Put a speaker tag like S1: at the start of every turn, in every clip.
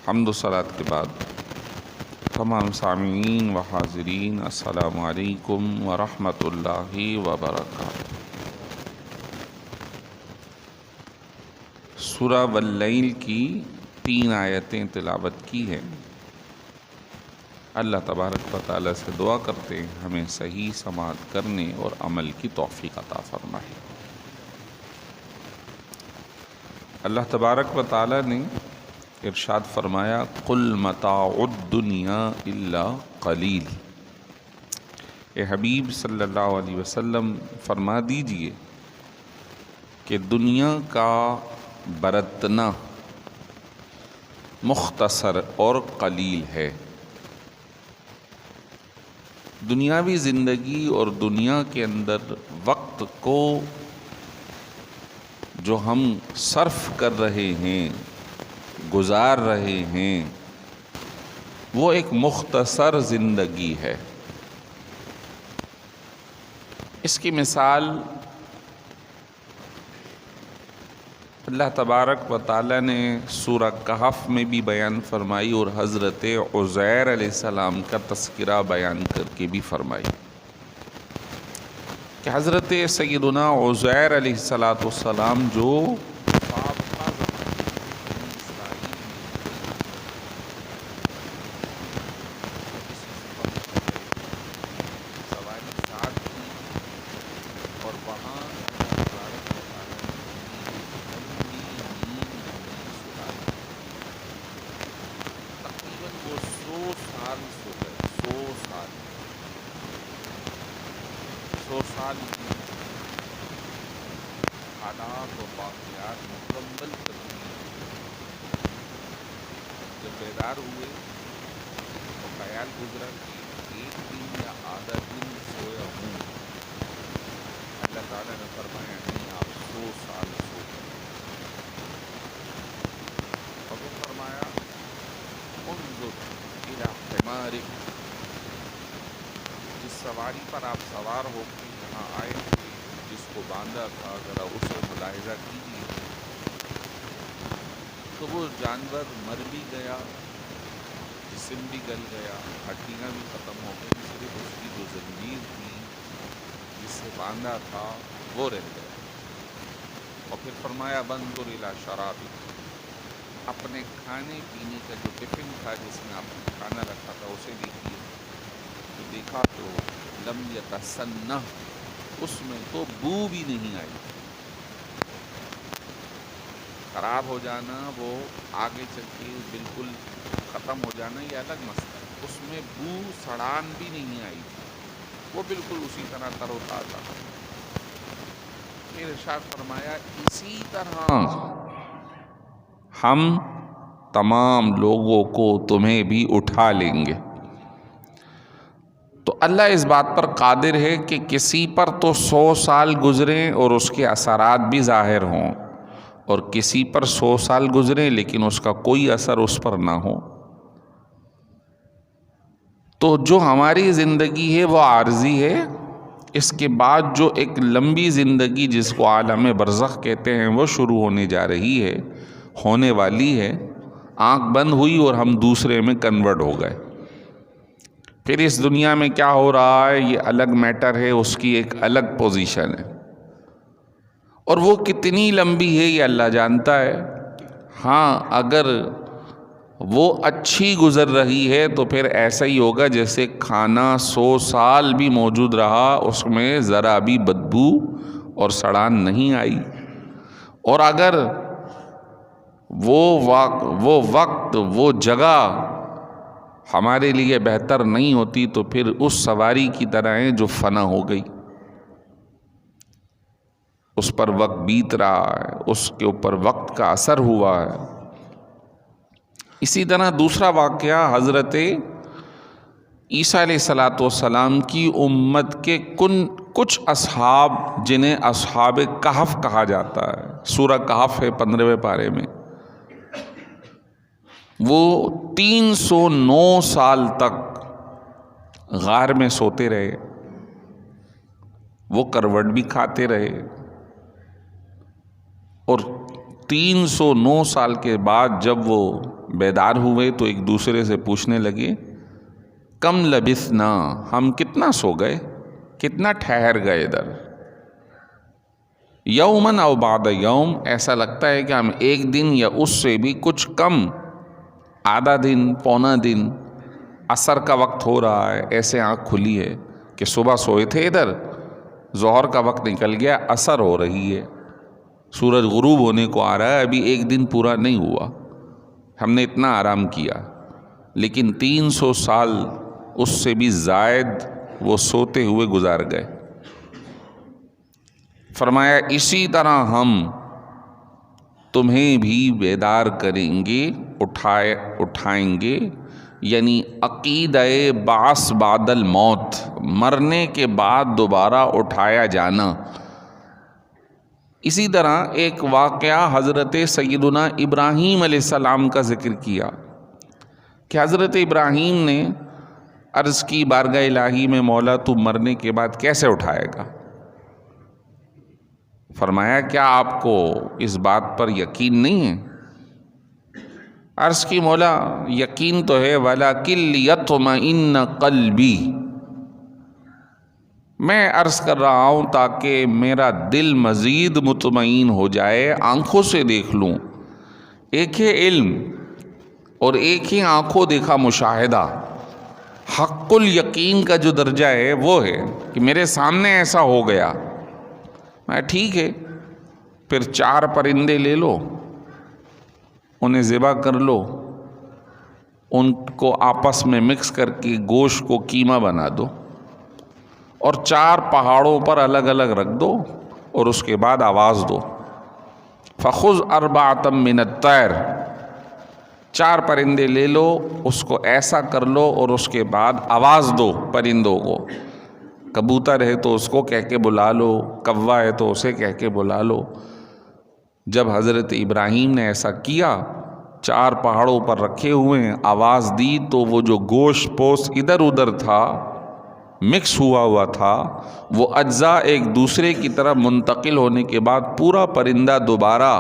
S1: حمد و صلات کے بعد تمام سامعین و حاضرین السلام علیکم ورحمۃ اللہ وبرکاتہ۔ سورہ واللیل کی 3 آیتیں تلاوت کی ہیں۔ اللہ تبارک و تعالیٰ سے دعا کرتے ہیں ہمیں صحیح سماعت کرنے اور عمل کی توفیق عطا فرمائے۔ اللہ تبارک و تعالیٰ نے ارشاد فرمایا قل متاع الدنیا الا قلیل۔ اے حبیب صلی اللہ علیہ وسلم فرما دیجئے کہ دنیا کا برتنا مختصر اور قلیل ہے۔ دنیاوی زندگی اور دنیا کے اندر وقت کو جو ہم صرف کر رہے ہیں، گزار رہے ہیں، وہ ایک مختصر زندگی ہے۔ اس کی مثال اللہ تبارک و تعالیٰ نے سورہ کہف میں بھی بیان فرمائی اور حضرت عزیر علیہ السلام کا تذکرہ بیان کر کے بھی فرمائی کہ حضرت سیدنا عزیر علیہ السلام جو حالات و واقعات مکمل کرتی جب بیدار ہوئے تو خیال گزرا کہ 1 دن یا آدھا دن سویا ہوں۔ اللہ تعالیٰ نے فرمایا نہیں، آپ 100 سال سو گئے۔ اور وہ فرمایا انظر الی حمارک، جس سواری پر آپ سوار ہو کے یہاں آئے تھے، جس کو باندھا تھا، ذرا اسے ملاحظہ کیجیے تو وہ جانور مر بھی گیا، جسم بھی گل گیا، ہڈیاں بھی ختم ہو گئی، صرف اس کی جو زنجیر تھی جس سے باندھا تھا وہ رہ گیا۔ اور پھر فرمایا بنظر الی شرابک، اپنے کھانے پینے کا جو ٹفن تھا جس میں آپ نے کھانا رکھا تھا اسے دیکھیے، تو دیکھا تو لم یتسنہ، اس میں تو بو بھی نہیں آئی۔ خراب ہو جانا، وہ آگے چل کے بالکل ختم ہو جانا، یہ الگ مسئلہ ہے۔ اس میں بو سڑان بھی نہیں آئی، وہ بالکل اسی طرح تر و تازہ۔ پھر ارشاد فرمایا اسی طرح ہم تمام لوگوں کو تمہیں بھی اٹھا لیں گے۔ تو اللہ اس بات پر قادر ہے کہ کسی پر تو 100 سال گزریں اور اس کے اثرات بھی ظاہر ہوں، اور کسی پر 100 سال گزریں لیکن اس کا کوئی اثر اس پر نہ ہو۔ تو جو ہماری زندگی ہے وہ عارضی ہے، اس کے بعد جو ایک لمبی زندگی جس کو عالم برزخ کہتے ہیں وہ شروع ہونے جا رہی ہے، ہونے والی ہے۔ آنکھ بند ہوئی اور ہم دوسرے میں کنورٹ ہو گئے۔ پھر اس دنیا میں کیا ہو رہا ہے یہ الگ میٹر ہے، اس کی ایک الگ پوزیشن ہے، اور وہ کتنی لمبی ہے یہ اللہ جانتا ہے۔ ہاں، اگر وہ اچھی گزر رہی ہے تو پھر ایسا ہی ہوگا جیسے کھانا 100 سال بھی موجود رہا، اس میں ذرا بھی بدبو اور سڑان نہیں آئی۔ اور اگر وہ وقت وہ جگہ ہمارے لیے بہتر نہیں ہوتی تو پھر اس سواری کی طرح ہے جو فنا ہو گئی، اس پر وقت بیت رہا ہے، اس کے اوپر وقت کا اثر ہوا ہے۔ اسی طرح دوسرا واقعہ حضرت عیسیٰ علیہ السلام کی امت کے کچھ اصحاب جنہیں اصحاب کہف کہا جاتا ہے، سورہ کہف ہے 15ویں پارے میں، وہ 309 سال تک غار میں سوتے رہے، وہ کروٹ بھی کھاتے رہے، اور 309 سال کے بعد جب وہ بیدار ہوئے تو ایک دوسرے سے پوچھنے لگے کم لبثنا، ہم کتنا سو گئے، کتنا ٹھہر گئے ادھر، یومن او بعد یوم، ایسا لگتا ہے کہ ہم ایک دن یا اس سے بھی کچھ کم، آدھا دن، پونا دن، عصر کا وقت ہو رہا ہے، ایسے آنکھ کھلی ہے کہ صبح سوئے تھے ادھر، ظہر کا وقت نکل گیا، عصر ہو رہی ہے، سورج غروب ہونے کو آ رہا ہے، ابھی ایک دن پورا نہیں ہوا، ہم نے اتنا آرام کیا، لیکن 300 سال اس سے بھی زائد وہ سوتے ہوئے گزار گئے۔ فرمایا اسی طرح ہم تمہیں بھی بیدار کریں گے، اٹھائیں گے، یعنی عقیدہ بعث بعد الموت، مرنے کے بعد دوبارہ اٹھایا جانا۔ اسی طرح ایک واقعہ حضرت سیدنا ابراہیم علیہ السلام کا ذکر کیا کہ حضرت ابراہیم نے عرض کی بارگاہ الہی میں مولا تو مرنے کے بعد کیسے اٹھائے گا؟ فرمایا کیا آپ کو اس بات پر یقین نہیں ہے؟ عرض کی مولا یقین تو ہے، وَلَكِن لِيَطْمَئِنَّ قَلْبِي، میں عرض کر رہا ہوں تاکہ میرا دل مزید مطمئن ہو جائے، آنکھوں سے دیکھ لوں۔ ایک ہے علم اور ایک ہی آنکھوں دیکھا مشاہدہ۔ حق الیقین کا جو درجہ ہے وہ ہے کہ میرے سامنے ایسا ہو گیا، میں ٹھیک ہے، پھر 4 پرندے لے لو، انہیں ذبح کر لو، ان کو آپس میں مکس کر کے گوشت کو قیمہ بنا دو اور 4 پہاڑوں پر الگ الگ رکھ دو اور اس کے بعد آواز دو، فخذ 4 من الطیر، 4 پرندے لے لو، اس کو ایسا کر لو اور اس کے بعد آواز دو پرندوں کو، کبوتر ہے تو اس کو کہہ کے بلا لو، کوا ہے تو اسے کہہ کے بلا لو۔ جب حضرت ابراہیم نے ایسا کیا، 4 پہاڑوں پر رکھے ہوئے ہیں، آواز دی تو وہ جو گوشت پوست ادھر ادھر تھا، مکس ہوا تھا، وہ اجزاء ایک دوسرے کی طرف منتقل ہونے کے بعد پورا پرندہ دوبارہ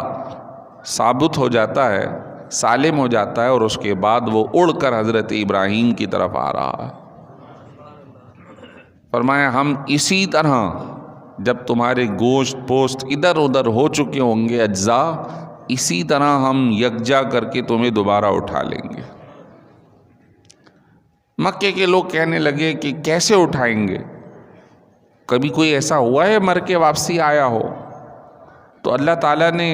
S1: ثابت ہو جاتا ہے، سالم ہو جاتا ہے، اور اس کے بعد وہ اڑ کر حضرت ابراہیم کی طرف آ رہا ہے۔ فرمایا ہم اسی طرح جب تمہارے گوشت پوست ادھر ادھر ہو چکے ہوں گے اجزاء، اسی طرح ہم یکجا کر کے تمہیں دوبارہ اٹھا لیں گے۔ مکے کے لوگ کہنے لگے کہ کیسے اٹھائیں گے؟ کبھی کوئی ایسا ہوا ہے مر کے واپسی آیا ہو؟ تو اللہ تعالیٰ نے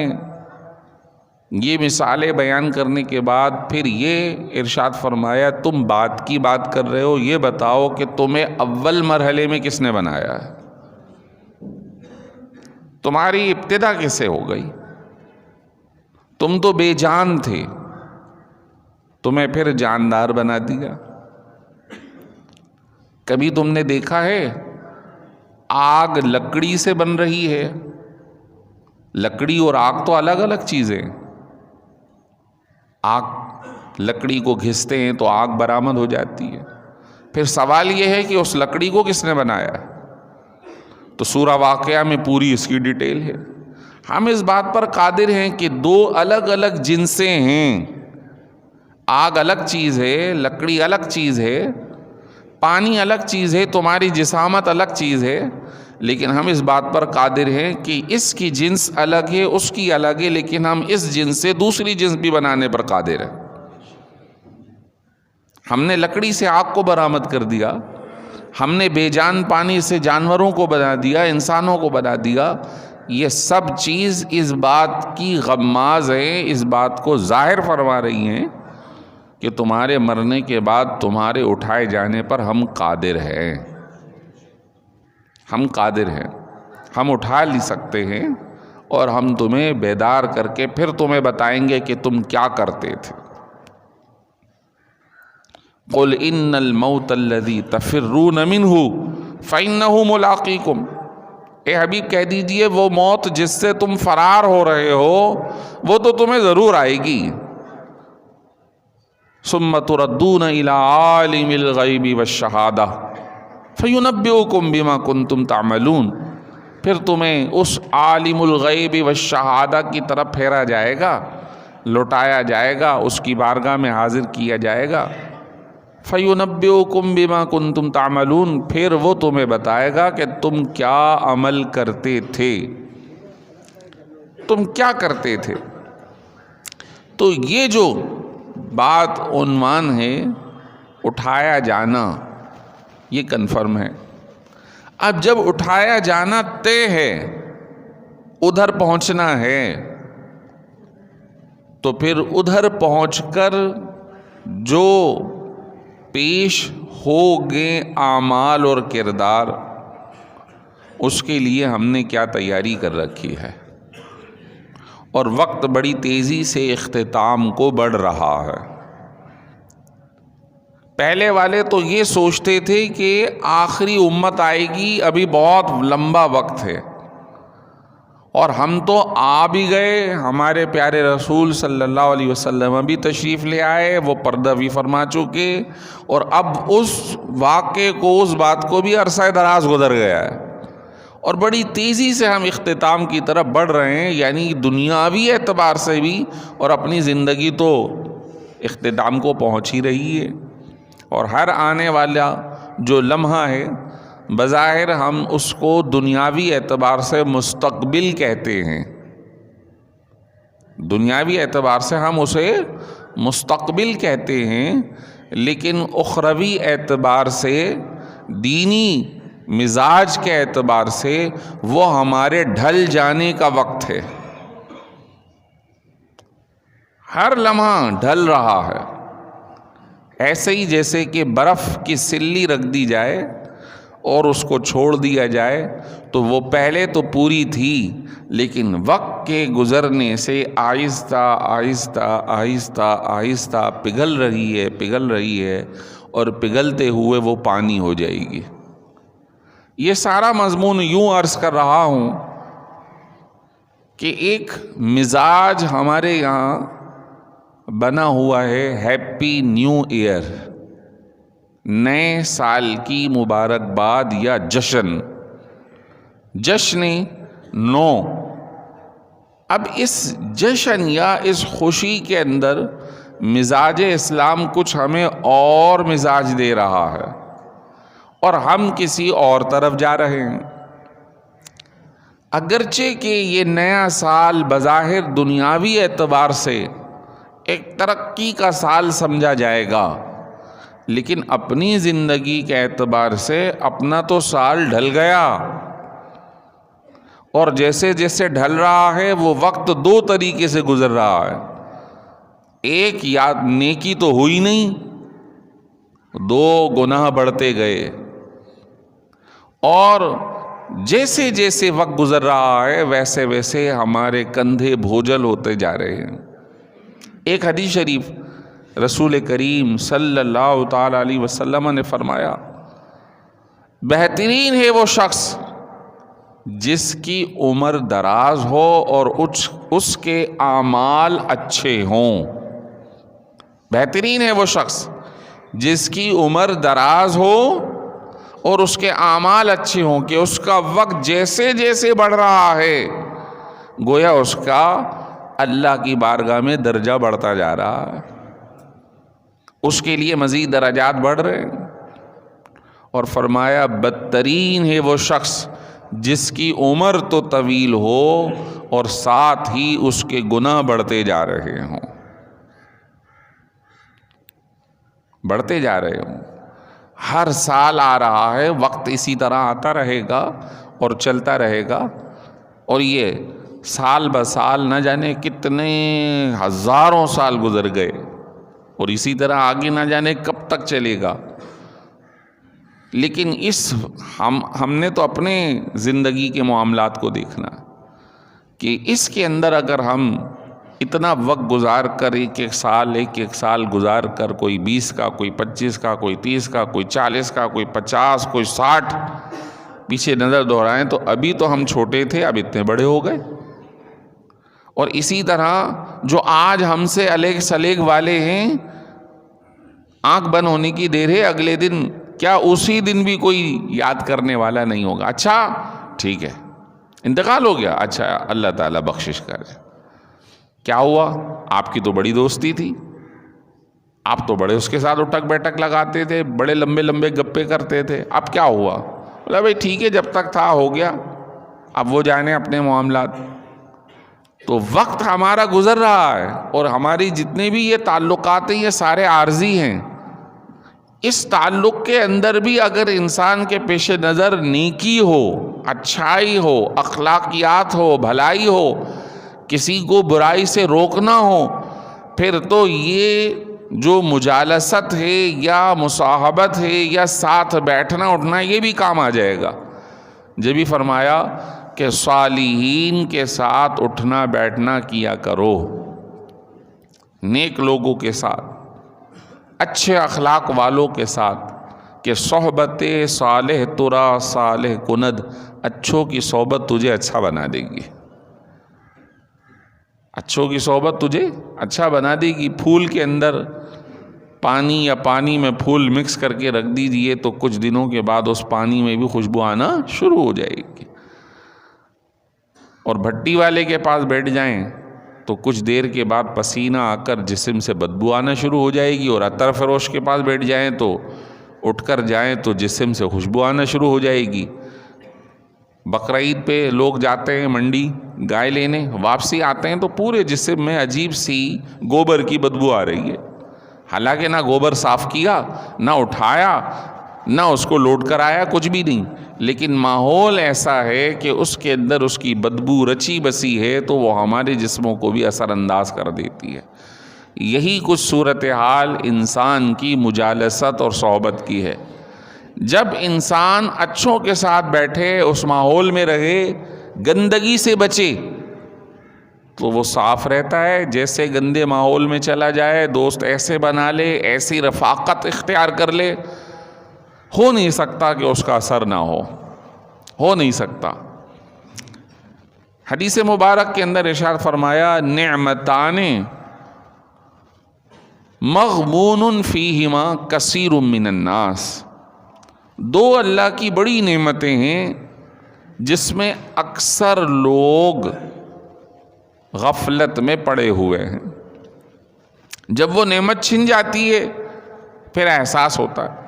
S1: یہ مثالیں بیان کرنے کے بعد پھر یہ ارشاد فرمایا تم بات کی بات کر رہے ہو، یہ بتاؤ کہ تمہیں اول مرحلے میں کس نے بنایا ہے؟ تمہاری ابتدا کیسے ہو گئی؟ تم تو بے جان تھے، تمہیں پھر جاندار بنا دیا۔ کبھی تم نے دیکھا ہے آگ لکڑی سے بن رہی ہے؟ لکڑی اور آگ تو الگ الگ چیزیں۔ آگ لکڑی کو گھستے ہیں تو آگ برآمد ہو جاتی ہے۔ پھر سوال یہ ہے کہ اس لکڑی کو کس نے بنایا ہے؟ تو سورہ واقعہ میں پوری اس کی ڈیٹیل ہے۔ ہم اس بات پر قادر ہیں کہ 2 الگ الگ جنسیں ہیں، آگ الگ چیز ہے، لکڑی الگ چیز ہے، پانی الگ چیز ہے، تمہاری جسامت الگ چیز ہے، لیکن ہم اس بات پر قادر ہیں کہ اس کی جنس الگ ہے، اس کی الگ ہے، لیکن ہم اس جنس سے دوسری جنس بھی بنانے پر قادر ہیں۔ ہم نے لکڑی سے آگ کو برآمد کر دیا، ہم نے بے جان پانی سے جانوروں کو بنا دیا، انسانوں کو بنا دیا۔ یہ سب چیز اس بات کی غماز ہیں، اس بات کو ظاہر فرما رہی ہیں کہ تمہارے مرنے کے بعد تمہارے اٹھائے جانے پر ہم قادر ہیں، ہم قادر ہیں، ہم اٹھا لی سکتے ہیں، اور ہم تمہیں بیدار کر کے پھر تمہیں بتائیں گے کہ تم کیا کرتے تھے۔ قُلْ إِنَّ الْمَوْتَ الَّذِي تَفِرُّونَ مِنْهُ فَإِنَّهُ مُلَاقِيكُمْ، اے حبیب کہہ دیجئے وہ موت جس سے تم فرار ہو رہے ہو وہ تو تمہیں ضرور آئے گی۔ ثُمَّ تُرَدُّونَ إِلَىٰ عَالِمِ الْغَيْبِ وَالشَّهَادَةِ فَيُنَبِّئُكُم بِمَا كُنتُمْ تَعْمَلُونَ، پھر تمہیں اس عالم الغیب والشہادہ کی طرف پھیرا جائے گا لوٹایا جائے گا، اس کی بارگاہ میں حاضر کیا جائے گا۔ فَيُنَبِّئُكُم بِمَا كُنتُمْ تَعْمَلُونَ، پھر وہ تمہیں بتائے گا کہ تم کیا عمل کرتے تھے، تم کیا کرتے تھے۔ تو یہ جو بات عنوان ہے اٹھایا جانا، یہ کنفرم ہے۔ اب جب اٹھایا جانا طے ہے، ادھر پہنچنا ہے، تو پھر ادھر پہنچ کر جو پیش ہو گئے اعمال اور کردار، اس کے لیے ہم نے کیا تیاری کر رکھی ہے۔ اور وقت بڑی تیزی سے اختتام کو بڑھ رہا ہے۔ پہلے والے تو یہ سوچتے تھے کہ آخری امت آئے گی، ابھی بہت لمبا وقت ہے، اور ہم تو آ بھی گئے، ہمارے پیارے رسول صلی اللہ علیہ وسلم بھی تشریف لے آئے، وہ پردہ بھی فرما چکے، اور اب اس واقعے کو، اس بات کو بھی عرصہ دراز گزر گیا ہے، اور بڑی تیزی سے ہم اختتام کی طرف بڑھ رہے ہیں، یعنی دنیاوی اعتبار سے بھی، اور اپنی زندگی تو اختتام کو پہنچ ہی رہی ہے۔ اور ہر آنے والا جو لمحہ ہے، بظاہر ہم اس کو دنیاوی اعتبار سے مستقبل کہتے ہیں، دنیاوی اعتبار سے ہم اسے مستقبل کہتے ہیں، لیکن اخروی اعتبار سے، دینی مزاج کے اعتبار سے وہ ہمارے ڈھل جانے کا وقت ہے۔ ہر لمحہ ڈھل رہا ہے، ایسے ہی جیسے کہ برف کی سلی رکھ دی جائے اور اس کو چھوڑ دیا جائے تو وہ پہلے تو پوری تھی، لیکن وقت کے گزرنے سے آہستہ آہستہ آہستہ آہستہ پگھل رہی ہے، اور پگھلتے ہوئے وہ پانی ہو جائے گی۔ یہ سارا مضمون یوں عرض کر رہا ہوں کہ ایک مزاج ہمارے یہاں بنا ہوا ہے، ہیپی نیو ایئر، نئے سال کی مبارکباد یا جشن نو۔ اب اس جشن یا اس خوشی کے اندر مزاج اسلام کچھ ہمیں اور مزاج دے رہا ہے، اور ہم کسی اور طرف جا رہے ہیں۔ اگرچہ کہ یہ نیا سال بظاہر دنیاوی اعتبار سے ایک ترقی کا سال سمجھا جائے گا، لیکن اپنی زندگی کے اعتبار سے اپنا تو سال ڈھل گیا، اور جیسے جیسے ڈھل رہا ہے وہ وقت دو طریقے سے گزر رہا ہے۔ ایک، یاد نیکی تو ہوئی نہیں، دو گناہ بڑھتے گئے، اور جیسے جیسے وقت گزر رہا ہے ویسے ویسے ہمارے کندھے بوجھل ہوتے جا رہے ہیں۔ ایک حدیث شریف رسول کریم صلی اللہ تعالی علیہ وسلم نے فرمایا، بہترین ہے وہ شخص جس کی عمر دراز ہو اور اس کے اعمال اچھے ہوں۔ بہترین ہے وہ شخص جس کی عمر دراز ہو اور اس کے اعمال اچھے ہوں، کہ اس کا وقت جیسے جیسے بڑھ رہا ہے گویا اس کا اللہ کی بارگاہ میں درجہ بڑھتا جا رہا ہے، اس کے لیے مزید درجات بڑھ رہے ہیں۔ اور فرمایا بدترین ہے وہ شخص جس کی عمر تو طویل ہو اور ساتھ ہی اس کے گناہ بڑھتے جا رہے ہوں، بڑھتے جا رہے ہوں۔ ہر سال آ رہا ہے، وقت اسی طرح آتا رہے گا اور چلتا رہے گا، اور یہ سال بسال نہ جانے کتنے ہزاروں سال گزر گئے، اور اسی طرح آگے نہ جانے کب تک چلے گا۔ لیکن ہم نے تو اپنے زندگی کے معاملات کو دیکھنا کہ اس کے اندر اگر ہم اتنا وقت گزار کر ایک ایک سال گزار کر، کوئی 20 کا، کوئی 25 کا، کوئی 30 کا، کوئی 40 کا، کوئی 50، کوئی 60، پیچھے نظر دہرائیں تو ابھی تو ہم چھوٹے تھے، اب اتنے بڑے ہو گئے۔ اور اسی طرح جو آج ہم سے الگ سلیگ والے ہیں، آنکھ بند ہونے کی دیر ہے، اگلے دن کیا اسی دن بھی کوئی یاد کرنے والا نہیں ہوگا۔ اچھا ٹھیک ہے، انتقال ہو گیا، اچھا اللہ تعالیٰ بخشش کرے، کیا ہوا؟ آپ کی تو بڑی دوستی تھی، آپ تو بڑے اس کے ساتھ اٹھک بیٹھک لگاتے تھے، بڑے لمبے لمبے گپے کرتے تھے، اب کیا ہوا؟ بولا بھائی ٹھیک ہے، جب تک تھا ہو گیا، اب وہ جانے اپنے معاملات۔ تو وقت ہمارا گزر رہا ہے اور ہماری جتنے بھی یہ تعلقات ہیں یہ سارے عارضی ہیں۔ اس تعلق کے اندر بھی اگر انسان کے پیش نظر نیکی ہو، اچھائی ہو، اخلاقیات ہو، بھلائی ہو، کسی کو برائی سے روکنا ہو، پھر تو یہ جو مجالست ہے یا مصاحبت ہے یا ساتھ بیٹھنا اٹھنا یہ بھی کام آ جائے گا۔ جب بھی فرمایا کہ صالحین کے ساتھ اٹھنا بیٹھنا کیا کرو، نیک لوگوں کے ساتھ، اچھے اخلاق والوں کے ساتھ، کہ صحبت صالح ترا صالح کند، اچھوں کی صحبت تجھے اچھا بنا دے گی، اچھوں کی صحبت تجھے اچھا بنا دے گی۔ پھول کے اندر پانی یا پانی میں پھول مکس کر کے رکھ دیجئے تو کچھ دنوں کے بعد اس پانی میں بھی خوشبو آنا شروع ہو جائے گی، اور بھٹی والے کے پاس بیٹھ جائیں تو کچھ دیر کے بعد پسینہ آ کر جسم سے بدبو آنا شروع ہو جائے گی، اور عطر فروش کے پاس بیٹھ جائیں تو اٹھ کر جائیں تو جسم سے خوشبو آنا شروع ہو جائے گی۔ بقرعید پہ لوگ جاتے ہیں منڈی گائے لینے، واپسی آتے ہیں تو پورے جسم میں عجیب سی گوبر کی بدبو آ رہی ہے، حالانکہ نہ گوبر صاف کیا، نہ اٹھایا، نہ اس کو لوٹ کر آیا، کچھ بھی نہیں، لیکن ماحول ایسا ہے کہ اس کے اندر اس کی بدبو رچی بسی ہے تو وہ ہمارے جسموں کو بھی اثر انداز کر دیتی ہے۔ یہی کچھ صورتحال انسان کی مجالست اور صحبت کی ہے۔ جب انسان اچھوں کے ساتھ بیٹھے، اس ماحول میں رہے، گندگی سے بچے تو وہ صاف رہتا ہے۔ جیسے گندے ماحول میں چلا جائے، دوست ایسے بنا لے، ایسی رفاقت اختیار کر لے، ہو نہیں سکتا کہ اس کا اثر نہ ہو نہیں سکتا۔ حدیث مبارک کے اندر ارشاد فرمایا، نعمتان مغبون فیہما کثیر من الناس، دو اللہ کی بڑی نعمتیں ہیں جس میں اکثر لوگ غفلت میں پڑے ہوئے ہیں۔ جب وہ نعمت چھن جاتی ہے پھر احساس ہوتا ہے۔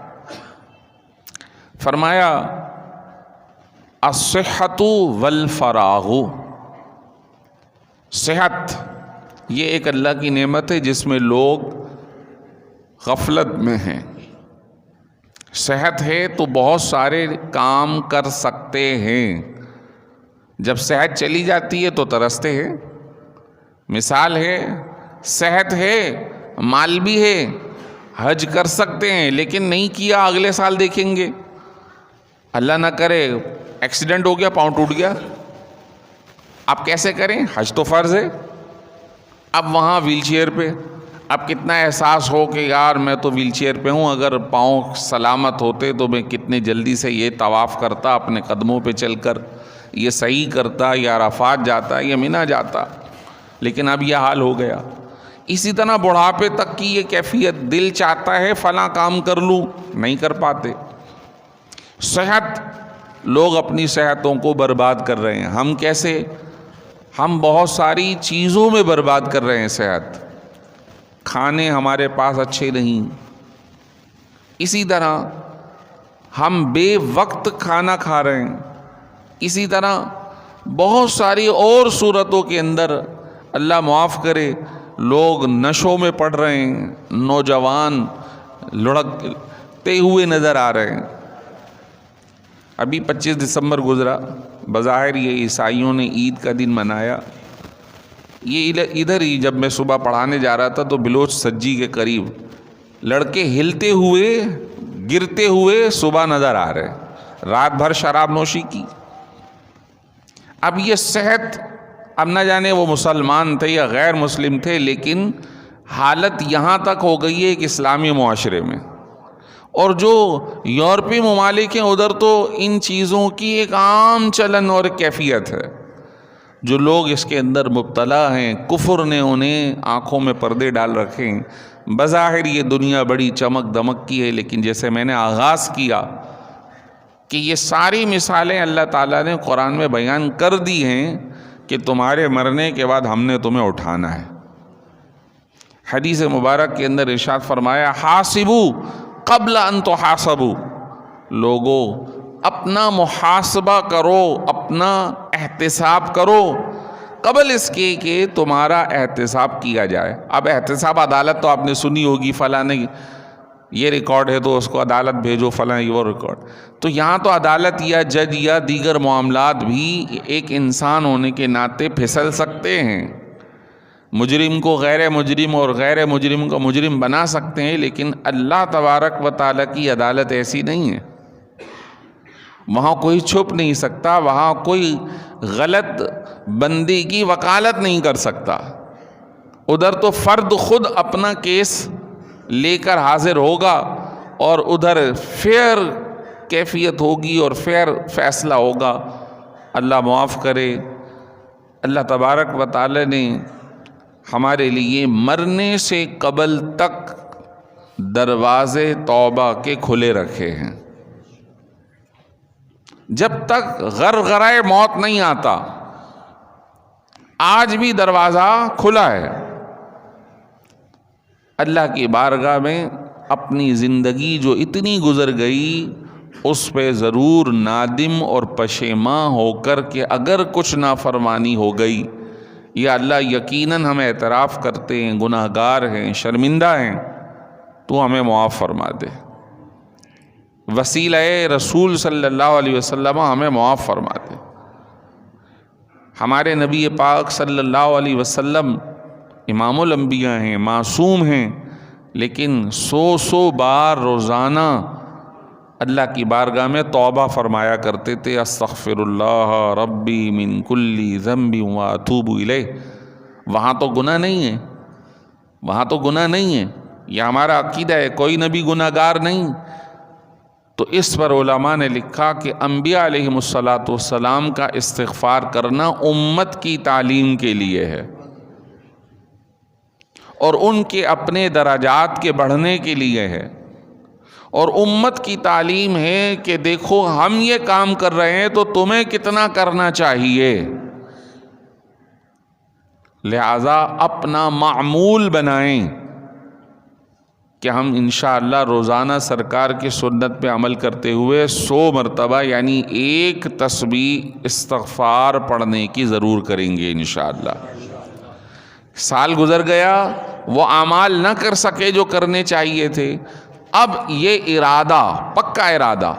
S1: فرمایا الصحۃ والفراغ، صحت یہ ایک اللہ کی نعمت ہے جس میں لوگ غفلت میں ہیں۔ صحت ہے تو بہت سارے کام کر سکتے ہیں، جب صحت چلی جاتی ہے تو ترستے ہیں۔ مثال ہے، صحت ہے، مال بھی ہے، حج کر سکتے ہیں لیکن نہیں کیا، اگلے سال دیکھیں گے، اللہ نہ کرے ایکسیڈنٹ ہو گیا، پاؤں ٹوٹ گیا، اب کیسے کریں؟ حج تو فرض ہے، اب وہاں ویل چیئر پہ، اب کتنا احساس ہو کہ یار میں تو ویل چیئر پہ ہوں، اگر پاؤں سلامت ہوتے تو میں کتنے جلدی سے یہ طواف کرتا، اپنے قدموں پہ چل کر یہ صحیح کرتا، یا عرفات جاتا یا منی جاتا، لیکن اب یہ حال ہو گیا۔ اسی طرح بڑھاپے تک کی یہ کیفیت، دل چاہتا ہے فلاں کام کر لوں، نہیں کر پاتے۔ صحت، لوگ اپنی صحتوں کو برباد کر رہے ہیں۔ ہم کیسے؟ ہم بہت ساری چیزوں میں برباد کر رہے ہیں صحت، کھانے ہمارے پاس اچھے نہیں، اسی طرح ہم بے وقت کھانا کھا رہے ہیں، اسی طرح بہت ساری اور صورتوں کے اندر اللہ معاف کرے لوگ نشوں میں پڑ رہے ہیں، نوجوان لڑکتے ہوئے نظر آ رہے ہیں۔ ابھی 25 دسمبر گزرا، بظاہر یہ عیسائیوں نے عید کا دن منایا۔ یہ ادھر ہی جب میں صبح پڑھانے جا رہا تھا تو بلوچ سجی کے قریب لڑکے ہلتے ہوئے گرتے ہوئے صبح نظر آ رہے، رات بھر شراب نوشی کی۔ اب یہ صحت، اب نہ جانے وہ مسلمان تھے یا غیر مسلم تھے، لیکن حالت یہاں تک ہو گئی ہے کہ اسلامی معاشرے میں، اور جو یورپی ممالک ہیں ادھر تو ان چیزوں کی ایک عام چلن اور کیفیت ہے۔ جو لوگ اس کے اندر مبتلا ہیں، کفر نے انہیں آنکھوں میں پردے ڈال رکھے ہیں۔ بظاہر یہ دنیا بڑی چمک دمک کی ہے، لیکن جیسے میں نے آغاز کیا کہ یہ ساری مثالیں اللہ تعالیٰ نے قرآن میں بیان کر دی ہیں کہ تمہارے مرنے کے بعد ہم نے تمہیں اٹھانا ہے، حدیث مبارک کے اندر ارشاد فرمایا حاسبو قبل ان تحاسبو، لوگو اپنا محاسبہ کرو، اپنا احتساب کرو قبل اس کے کہ تمہارا احتساب کیا جائے۔ اب احتساب عدالت تو آپ نے سنی ہوگی، فلاں نے یہ ریکارڈ ہے تو اس کو عدالت بھیجو، فلاں وہ ریکارڈ، تو یہاں تو عدالت یا جج یا دیگر معاملات بھی ایک انسان ہونے کے ناطے پھسل سکتے ہیں، مجرم کو غیر مجرم اور غیر مجرم کو مجرم بنا سکتے ہیں، لیکن اللہ تبارک و تعالیٰ کی عدالت ایسی نہیں ہے، وہاں کوئی چھپ نہیں سکتا، وہاں کوئی غلط بندی کی وکالت نہیں کر سکتا، ادھر تو فرد خود اپنا کیس لے کر حاضر ہوگا اور ادھر فیئر کیفیت ہوگی اور فیئر فیصلہ ہوگا۔ اللہ معاف کرے۔ اللہ تبارک و تعالی نے ہمارے لیے مرنے سے قبل تک دروازے توبہ کے کھلے رکھے ہیں، جب تک غرغرۂ موت نہیں آتا آج بھی دروازہ کھلا ہے۔ اللہ کی بارگاہ میں اپنی زندگی جو اتنی گزر گئی اس پہ ضرور نادم اور پشیماں ہو کر کہ اگر کچھ نافرمانی ہو گئی یا اللہ یقیناً ہم اعتراف کرتے ہیں گناہ گار ہیں شرمندہ ہیں تو ہمیں معاف فرما دے، وسیلہ رسول صلی اللہ علیہ وسلم ہمیں معاف فرما دے۔ ہمارے نبی پاک صلی اللہ علیہ وسلم امام الانبیاء ہیں، معصوم ہیں، لیکن 100 بار روزانہ اللہ کی بارگاہ میں توبہ فرمایا کرتے تھے، استغفر اللہ ربی من کل ذنب واتوب الیہ۔ وہاں تو گناہ نہیں ہے، وہاں تو گناہ نہیں ہے، یہ ہمارا عقیدہ ہے، کوئی نبی گناہ گار نہیں۔ تو اس پر علماء نے لکھا کہ انبیاء علیہم السلام کا استغفار کرنا امت کی تعلیم کے لیے ہے اور ان کے اپنے درجات کے بڑھنے کے لیے ہے، اور امت کی تعلیم ہے کہ دیکھو ہم یہ کام کر رہے ہیں تو تمہیں کتنا کرنا چاہیے، لہذا اپنا معمول بنائیں کہ ہم انشاءاللہ روزانہ سرکار کی سنت پہ عمل کرتے ہوئے 100 مرتبہ یعنی 1 تسبیح استغفار پڑھنے کی ضرور کریں گے انشاءاللہ۔ سال گزر گیا، وہ اعمال نہ کر سکے جو کرنے چاہیے تھے، اب یہ ارادہ، پکا ارادہ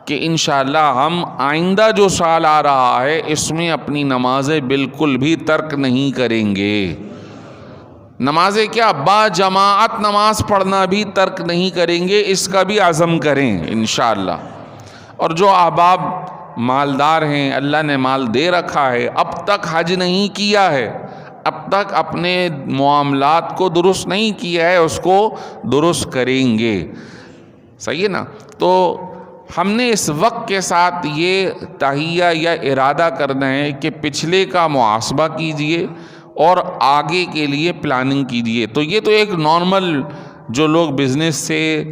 S1: کہ انشاءاللہ ہم آئندہ جو سال آ رہا ہے اس میں اپنی نمازیں بالکل بھی ترک نہیں کریں گے۔ نمازیں کیا، با جماعت نماز پڑھنا بھی ترک نہیں کریں گے، اس کا بھی عزم کریں انشاءاللہ۔ اور جو احباب مالدار ہیں، اللہ نے مال دے رکھا ہے، اب تک حج نہیں کیا ہے، اب تک اپنے معاملات کو درست نہیں کیا ہے، اس کو درست کریں گے، صحیح ہے نا؟ تو ہم نے اس وقت کے ساتھ یہ تہیہ یا ارادہ کرنا ہے کہ پچھلے کا محاسبہ کیجئے اور آگے کے لیے پلاننگ کیجئے۔ تو یہ تو ایک نارمل جو لوگ بزنس سے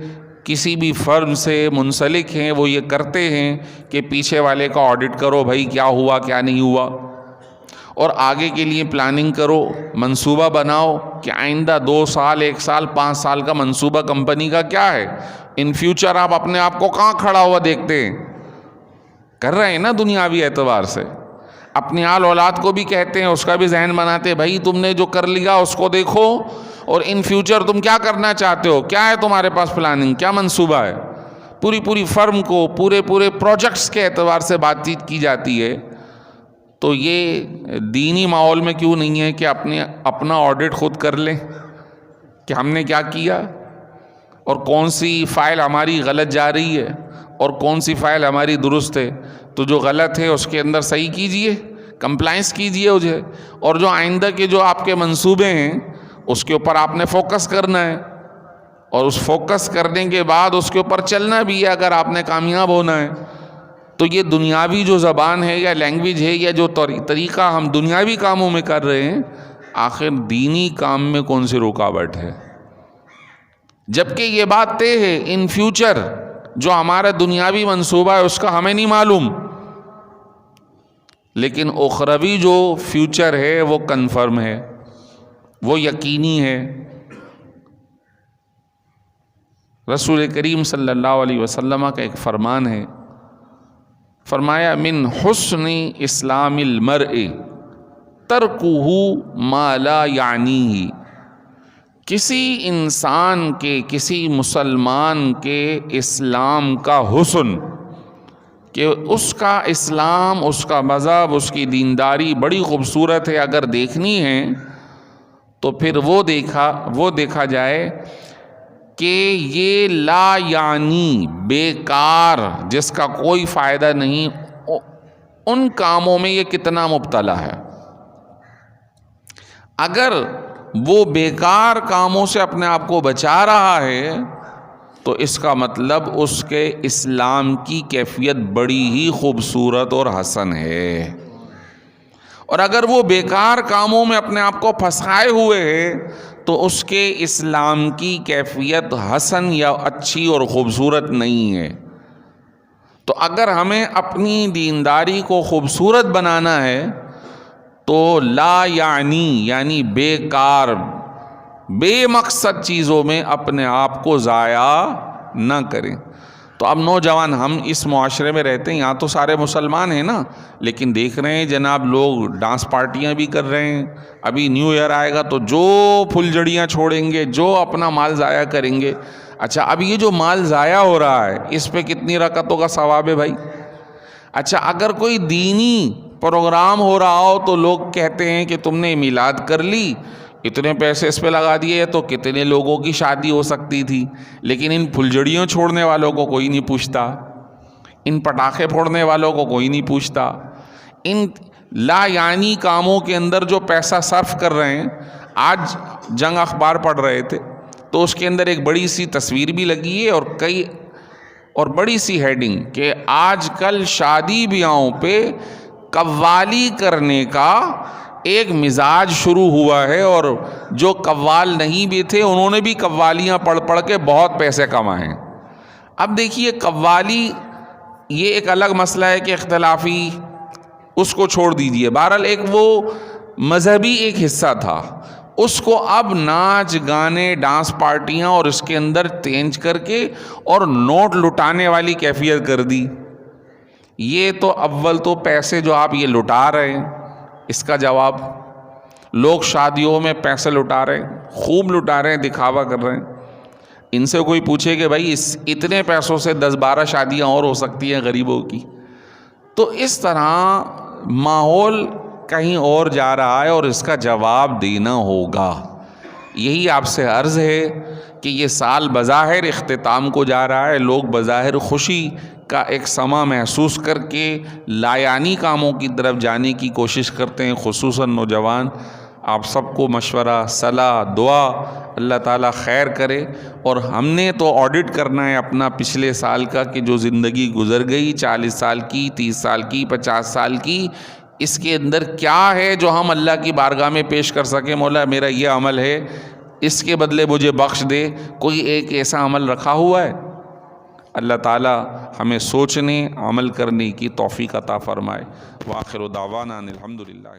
S1: کسی بھی فرم سے منسلک ہیں وہ یہ کرتے ہیں کہ پیچھے والے کا آڈٹ کرو، بھائی کیا ہوا کیا نہیں ہوا، اور آگے کے لیے پلاننگ کرو، منصوبہ بناؤ کہ آئندہ 2 سال 1 سال 5 سال کا منصوبہ کمپنی کا کیا ہے، ان فیوچر آپ اپنے آپ کو کہاں کھڑا ہوا دیکھتے ہیں، کر رہے ہیں نا دنیاوی اعتبار سے، اپنی آل اولاد کو بھی کہتے ہیں، اس کا بھی ذہن بناتے ہیں، بھائی تم نے جو کر لیا اس کو دیکھو اور ان فیوچر تم کیا کرنا چاہتے ہو، کیا ہے تمہارے پاس پلاننگ، کیا منصوبہ ہے، پوری فرم کو پورے پروجیکٹس کے اعتبار سے بات چیت کی جاتی ہے۔ تو یہ دینی ماحول میں کیوں نہیں ہے کہ اپنا آڈٹ خود کر لیں کہ ہم نے کیا کیا اور کون سی فائل ہماری غلط جا رہی ہے اور کون سی فائل ہماری درست ہے، تو جو غلط ہے اس کے اندر صحیح کیجئے، کمپلائنس کیجئے اسے، اور جو آئندہ کے جو آپ کے منصوبے ہیں اس کے اوپر آپ نے فوکس کرنا ہے، اور اس فوکس کرنے کے بعد اس کے اوپر چلنا بھی ہے اگر آپ نے کامیاب ہونا ہے۔ تو یہ دنیاوی جو زبان ہے یا لینگویج ہے یا جو طریقہ ہم دنیاوی کاموں میں کر رہے ہیں، آخر دینی کام میں کون سی رکاوٹ ہے؟ جبکہ یہ بات طے ہے ان فیوچر جو ہمارا دنیاوی منصوبہ ہے اس کا ہمیں نہیں معلوم، لیکن اخروی جو فیوچر ہے وہ کنفرم ہے، وہ یقینی ہے۔ رسول کریم صلی اللہ علیہ وسلم کا ایک فرمان ہے، فرمایا من حسن اسلام المرء ترکہ ما لا یعنیہ، کسی انسان کے، کسی مسلمان کے اسلام کا حسن، کہ اس کا اسلام، اس کا مذہب، اس کی دینداری بڑی خوبصورت ہے، اگر دیکھنی ہے تو پھر وہ دیکھا جائے کہ یہ لا یعنی بیکار، جس کا کوئی فائدہ نہیں، ان کاموں میں یہ کتنا مبتلا ہے۔ اگر وہ بیکار کاموں سے اپنے آپ کو بچا رہا ہے تو اس کا مطلب اس کے اسلام کی کیفیت بڑی ہی خوبصورت اور حسن ہے۔ اور اگر وہ بیکار کاموں میں اپنے آپ کو پھنسائے ہوئے ہے تو اس کے اسلام کی کیفیت حسن یا اچھی اور خوبصورت نہیں ہے۔ تو اگر ہمیں اپنی دینداری کو خوبصورت بنانا ہے تو لا یعنی بیکار، بے مقصد چیزوں میں اپنے آپ کو ضائع نہ کریں۔ تو اب نوجوان ہم اس معاشرے میں رہتے ہیں، یہاں تو سارے مسلمان ہیں نا، لیکن دیکھ رہے ہیں جناب لوگ ڈانس پارٹیاں بھی کر رہے ہیں۔ ابھی نیو ایئر آئے گا تو جو پھلجھڑیاں چھوڑیں گے، جو اپنا مال ضائع کریں گے۔ اچھا، اب یہ جو مال ضائع ہو رہا ہے اس پہ کتنی رکعتوں کا ثواب ہے بھائی؟ اچھا، اگر کوئی دینی پروگرام ہو رہا ہو تو لوگ کہتے ہیں کہ تم نے میلاد کر لی، اتنے پیسے اس پہ لگا دیے تو کتنے لوگوں کی شادی ہو سکتی تھی، لیکن ان پھلجھڑیوں چھوڑنے والوں کو کوئی نہیں پوچھتا، ان پٹاخے پھوڑنے والوں کو کوئی نہیں پوچھتا، ان لا یعنی کاموں کے اندر جو پیسہ صرف کر رہے ہیں۔ آج جنگ اخبار پڑھ رہے تھے تو اس کے اندر ایک بڑی سی تصویر بھی لگی ہے اور بڑی سی ہیڈنگ کہ آج کل شادی بیاہوں پہ قوالی کرنے کا ایک مزاج شروع ہوا ہے، اور جو قوال نہیں بھی تھے انہوں نے بھی قوالیاں پڑھ کے بہت پیسے کمائے۔ اب دیکھیے، قوالی یہ ایک الگ مسئلہ ہے کہ اختلافی، اس کو چھوڑ دیجئے، بہرحال ایک وہ مذہبی ایک حصہ تھا، اس کو اب ناچ گانے، ڈانس پارٹیاں اور اس کے اندر تینج کر کے اور نوٹ لٹانے والی کیفیت کر دی۔ یہ تو اول تو پیسے جو آپ یہ لٹا رہے ہیں، اس کا جواب لوگ شادیوں میں پیسے لٹا رہے ہیں، خوب لٹا رہے ہیں، دکھاوا کر رہے ہیں۔ ان سے کوئی پوچھے کہ بھائی اتنے پیسوں سے 10-12 شادیاں اور ہو سکتی ہیں غریبوں کی، تو اس طرح ماحول کہیں اور جا رہا ہے اور اس کا جواب دینا ہوگا۔ یہی آپ سے عرض ہے کہ یہ سال بظاہر اختتام کو جا رہا ہے، لوگ بظاہر خوشی کا ایک سما محسوس کر کے لایانی کاموں کی طرف جانے کی کوشش کرتے ہیں، خصوصاً نوجوان۔ آپ سب کو مشورہ، صلاح، دعا، اللہ تعالیٰ خیر کرے۔ اور ہم نے تو آڈٹ کرنا ہے اپنا پچھلے سال کا کہ جو زندگی گزر گئی، 40 سال کی، 30 سال کی، 50 سال کی، اس کے اندر کیا ہے جو ہم اللہ کی بارگاہ میں پیش کر سکیں، مولا میرا یہ عمل ہے، اس کے بدلے مجھے بخش دے۔ کوئی ایک ایسا عمل رکھا ہوا ہے؟ اللہ تعالیٰ ہمیں سوچنے، عمل کرنے کی توفیق عطا فرمائے۔ وآخر دعوانا الحمدللہ۔